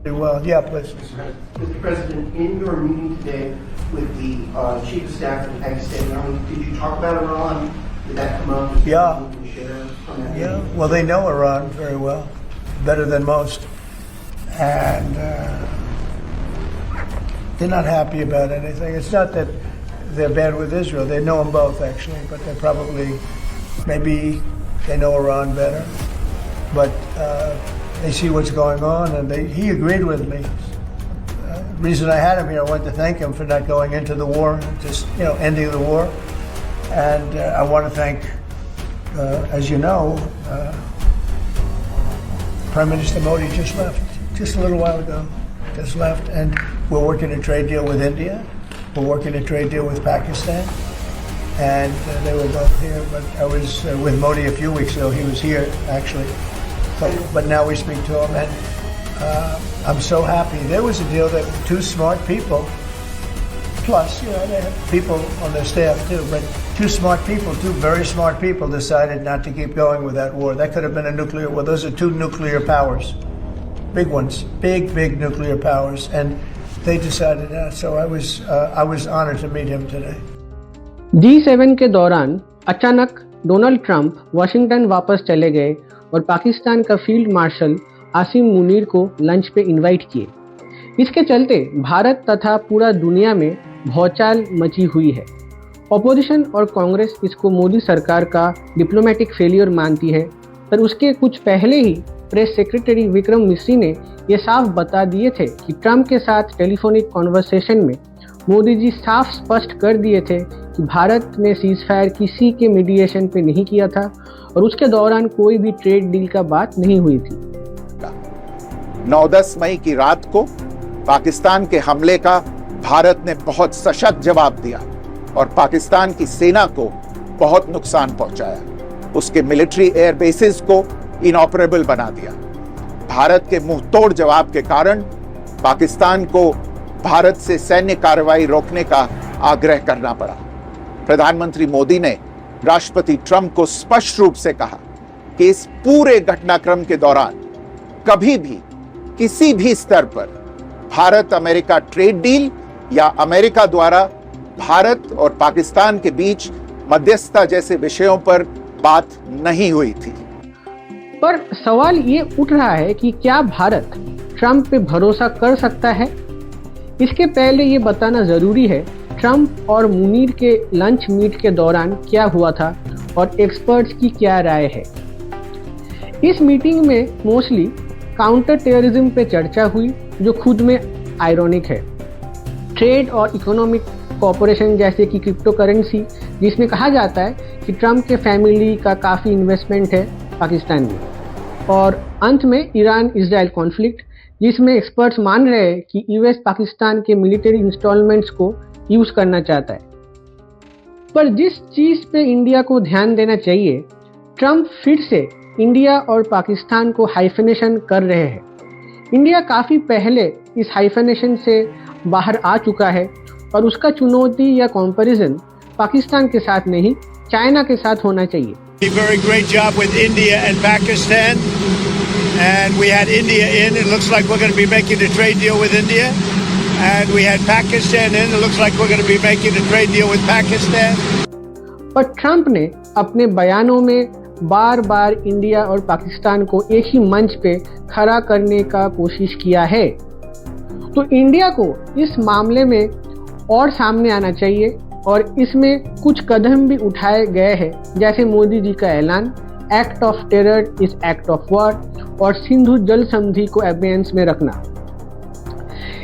Well, yeah, please. Mr. President, in your meeting today with the Chief of Staff of the Pakistan Army, did you talk about Iran? Did that come up? Yeah. Can you share from that? Yeah, well, they know Iran very well, better than most. And they're not happy about anything. It's not that they're bad with Israel. They know them both, actually, but they're probably, maybe they know Iran better. But they see what's going on, and he agreed with me. The reason I had him here, I wanted to thank him for not going into the war, just, ending the war. And I want to thank, as you know, Prime Minister Modi just left, just a little while ago, just left. And we're working a trade deal with India. We're working a trade deal with Pakistan. And they were both here, but I was with Modi a few weeks ago. He was here, actually. But now we speak to him, and I'm so happy. There was a deal that two smart people, plus, they have people on their staff too, but two very smart people decided not to keep going with that war. That could have been a nuclear war. Those are two nuclear powers, big ones, big nuclear powers, and they decided that. So I was honored to meet him today. G7 के दौरान अचानक Donald Trump Washington वापस चले गए और पाकिस्तान का field marshal Asim Munir को lunch पे इनवाइट किए। इसके चलते भारत तथा पूरा दुनिया में भौचाल मची हुई है। ऑपोजिशन और कांग्रेस इसको मोदी सरकार का डिप्लोमेटिक फेलियर मानती है, पर उसके कुछ पहले ही प्रेस सेक्रेटरी विक्रम मिस्री ने ये साफ बता दिए थे कि ट्रंप के साथ टेलीफोनिक कॉन्वर्सेशन में मोदी जी साफ स्पष्ट कर दिए थे कि भारत ने सीजफायर किसी के मीडिएशन पे नहीं किया था और उसके दौरान कोई भी ट्रेड डील का बात नहीं हुई थी। 9-10 मई की रात को पाकिस्तान के हमले का भारत ने बहुत सशक्त जवाब दिया और पाकिस्तान की सेना को बहुत नुकसान पहुंचाया। उसके मिलिट्री एयर बेसिस को इनऑपरेबल बना दिया। भारत के मुंह तोड़ जवाब के कारण पाकिस्तान को भारत से सैन्य कार्रवाई रोकने का आग्रह करना पड़ा। प्रधानमंत्री मोदी ने राष्ट्रपति ट्रंप को स्पष्ट रूप से कहा कि इस पूरे घटनाक्रम के दौरान कभी भी किसी भी स्तर पर भारत अमेरिका ट्रेड डील या अमेरिका द्वारा भारत और पाकिस्तान के बीच मध्यस्थता जैसे विषयों पर बात नहीं हुई थी। पर सवाल ये उठ रहा है कि क्या भारत ट्रंप पे भरोसा कर सकता है? इसके पहले ये बताना जरूरी है ट्रंप और मुनीर के लंच मीट के दौरान क्या हुआ था और एक्सपर्ट्स की क्या राय है। इस मीटिंग में मोस्टली काउंटर टेररिज्म पे चर्चा हुई, जो खुद में आयरॉनिक है। ट्रेड और इकोनॉमिक कॉर्पोरेशन जैसे कि क्रिप्टो करेंसी, जिसमें कहा जाता है कि ट्रंप के फैमिली का काफ़ी इन्वेस्टमेंट है पाकिस्तान में। और अंत में ईरान इजराइल कॉन्फ्लिक्ट, जिसमें एक्सपर्ट्स मान रहे हैं कि यूएस पाकिस्तान के मिलिट्री इंस्टॉलमेंट्स को यूज करना चाहता है। पर जिस चीज पे इंडिया को ध्यान देना चाहिए, ट्रंप फिर से इंडिया और पाकिस्तान को हाइफेनेशन कर रहे हैं। इंडिया काफी पहले इस हाइफेनेशन से बाहर आ चुका है और उसका चुनौती या कंपैरिजन पाकिस्तान के साथ नहीं, चाइना के साथ होना चाहिए। Very great job with India and Pakistan, and we had India in. It looks like we're going to be making a trade deal with India, and we had Pakistan in. It looks like we're going to be making a trade deal with Pakistan. पर Trump ने अपने बयानों में बार बार India और पाकिस्तान को एक ही मंच पे खड़ा करने का कोशिश किया है। तो इंडिया को इस मामले में और सामने आना चाहिए और इसमें कुछ कदम भी उठाए गए हैं, जैसे मोदी जी का ऐलान, act of terror is act of war और सिंधु जल संधि को अबेयंस में रखना।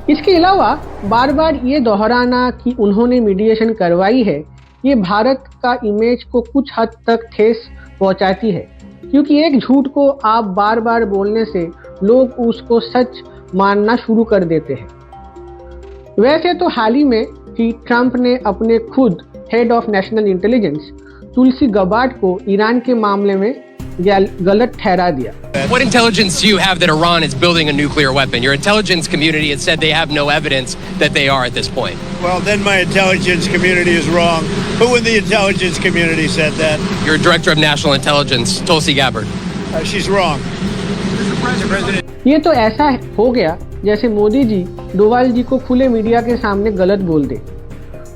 इसके अलावा बार बार ये दोहराना कि उन्होंने मीडिएशन करवाई है, ये भारत का इमेज को कुछ हद तक ठेस पहुंचाती है, क्योंकि एक झूठ को आप बार बार बोलने से लोग उसको सच मानना शुरू कर देते हैं। वैसे तो हाल ही में कि ट्रंप ने अपने खुद head of national intelligence Tulsi Gabbard को ईरान के मामले में गलत ठहरा दिया। What intelligence do you have that Iran is building a nuclear weapon? Your intelligence community has said they have no evidence that they are at this point. Well, then my intelligence community is wrong. Who in the intelligence community said that? Your director of national intelligence, Tulsi Gabbard. She's wrong. ये तो ऐसा हो गया जैसे मोदी जी डोवाल जी को खुले media के सामने गलत बोल दे,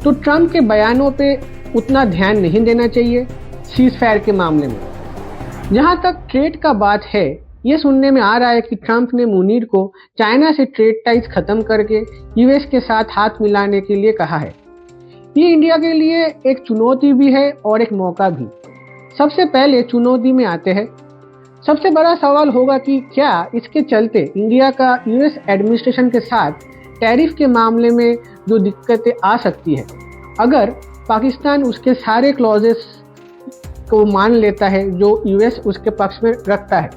तो ट्रंप के बयानों पे उतना ध्यान नहीं देना चाहिए सीज फायर के मामले में। जहां तक ट्रेड का बात है, ये सुनने में आ रहा है कि ट्रंप ने मुनीर को चाइना से ट्रेड टाइज खत्म करके यूएस के साथ हाथ मिलाने के लिए कहा है। ये इंडिया के लिए एक चुनौती भी है और एक मौका भी। सबसे पहले चुनौती में आते हैं। सबसे बड़ा सवाल होगा कि क्या इसके चलते इंडिया का यूएस एडमिनिस्ट्रेशन के साथ टैरिफ के मामले में जो दिक्कतें आ सकती है, अगर पाकिस्तान उसके सारे क्लॉजेस को मान लेता है जो यूएस उसके पक्ष में रखता है।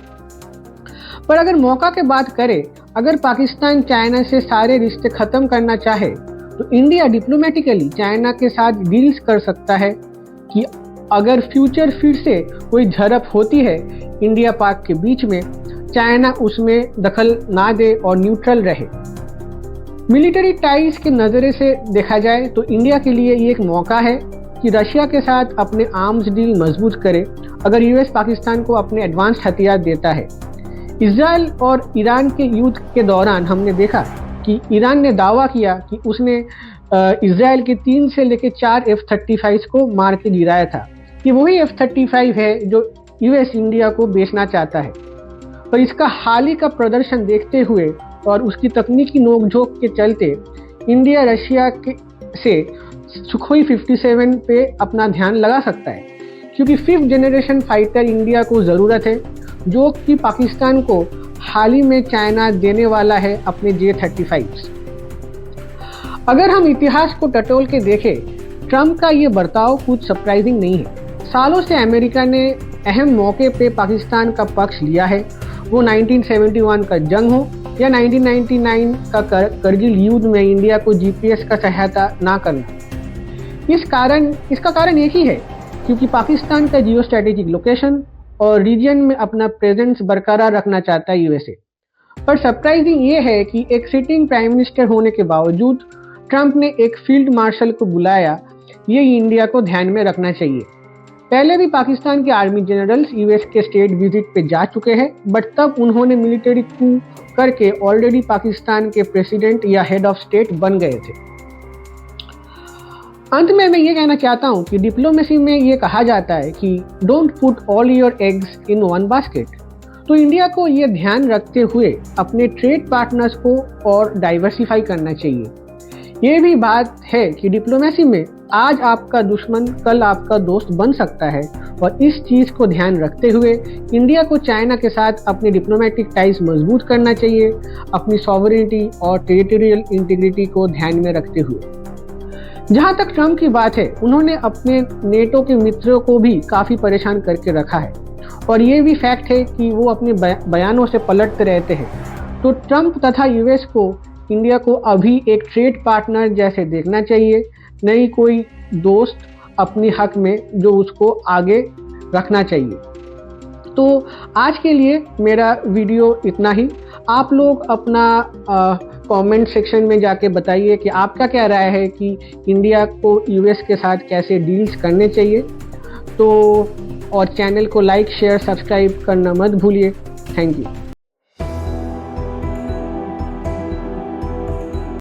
पर अगर मौका की बात करें, अगर पाकिस्तान चाइना से सारे रिश्ते खत्म करना चाहे तो इंडिया डिप्लोमेटिकली चाइना के साथ डील्स कर सकता है कि अगर फ्यूचर फिर से कोई झड़प होती है इंडिया पाक के बीच में, चाइना उसमें दखल ना दे और न्यूट्रल रहे। मिलिट्री टाइज के नज़रिए से देखा जाए तो इंडिया के लिए ये एक मौका है कि रशिया के साथ अपने आर्म्स डील मजबूत करे अगर यूएस पाकिस्तान को अपने एडवांस हथियार देता है। इजराइल और ईरान के युद्ध के दौरान हमने देखा कि ईरान ने दावा किया कि उसने इजराइल के 3 से लेकर 4 F-35 को मार के गिराया था, कि वही F-35 है जो यूएस इंडिया को बेचना चाहता है। पर इसका हाल ही का प्रदर्शन देखते हुए और उसकी तकनीकी नोकझोंक के चलते इंडिया रशिया से सुखोई 57 पे अपना ध्यान लगा सकता है, क्योंकि 5th जनरेशन फाइटर इंडिया को ज़रूरत है, जो कि पाकिस्तान को हाल ही में चाइना देने वाला है अपने J-35। अगर हम इतिहास को टटोल के देखें, ट्रंप का ये बर्ताव कुछ सरप्राइजिंग नहीं है। सालों से अमेरिका ने अहम मौके पे पाकिस्तान का पक्ष लिया है, वो 1971 का जंग हो या 1999 का करगिल युद्ध में इंडिया को GPS का सहायता ना करना। इसका कारण एक ही है, क्योंकि पाकिस्तान का जियो स्ट्रेटेजिक लोकेशन और रीजन में अपना प्रेजेंस बरकरार रखना चाहता है यूएसए। पर सरप्राइजिंग ये है कि एक सिटिंग प्राइम मिनिस्टर होने के बावजूद ट्रंप ने एक फील्ड मार्शल को बुलाया। ये इंडिया को ध्यान में रखना चाहिए। पहले भी पाकिस्तान के आर्मी जनरल्स यूएस के स्टेट विजिट पे जा चुके हैं, बट तब उन्होंने मिलिट्री कू करके ऑलरेडी पाकिस्तान के प्रेसिडेंट या हेड ऑफ स्टेट बन गए थे। अंत में मैं ये कहना चाहता हूँ कि डिप्लोमेसी में ये कहा जाता है कि don't put all your eggs in one basket. तो इंडिया को ये ध्यान रखते हुए अपने ट्रेड पार्टनर्स को और डाइवर्सिफाई करना चाहिए। ये भी बात है कि डिप्लोमेसी में आज आपका दुश्मन कल आपका दोस्त बन सकता है, और इस चीज़ को ध्यान रखते हुए इंडिया को चाइना के साथ अपने डिप्लोमेटिक टाइज मजबूत करना चाहिए, अपनी सॉवरेनिटी और टेरिटोरियल इंटीग्रिटी को ध्यान में रखते हुए। जहां तक ट्रंप की बात है, उन्होंने अपने नेटो के मित्रों को भी काफ़ी परेशान करके रखा है, और ये भी फैक्ट है कि वो अपने बयानों से पलटते रहते हैं। तो ट्रंप तथा यूएस को इंडिया को अभी एक ट्रेड पार्टनर जैसे देखना चाहिए, नहीं कोई दोस्त अपने हक में जो उसको आगे रखना चाहिए। तो आज के लिए मेरा वीडियो इतना ही। आप लोग अपना कमेंट सेक्शन में जाके बताइए कि आपका क्या राय है कि इंडिया को यूएस के साथ कैसे डील्स करने चाहिए। तो और चैनल को लाइक शेयर सब्सक्राइब करना मत भूलिए। Thank you.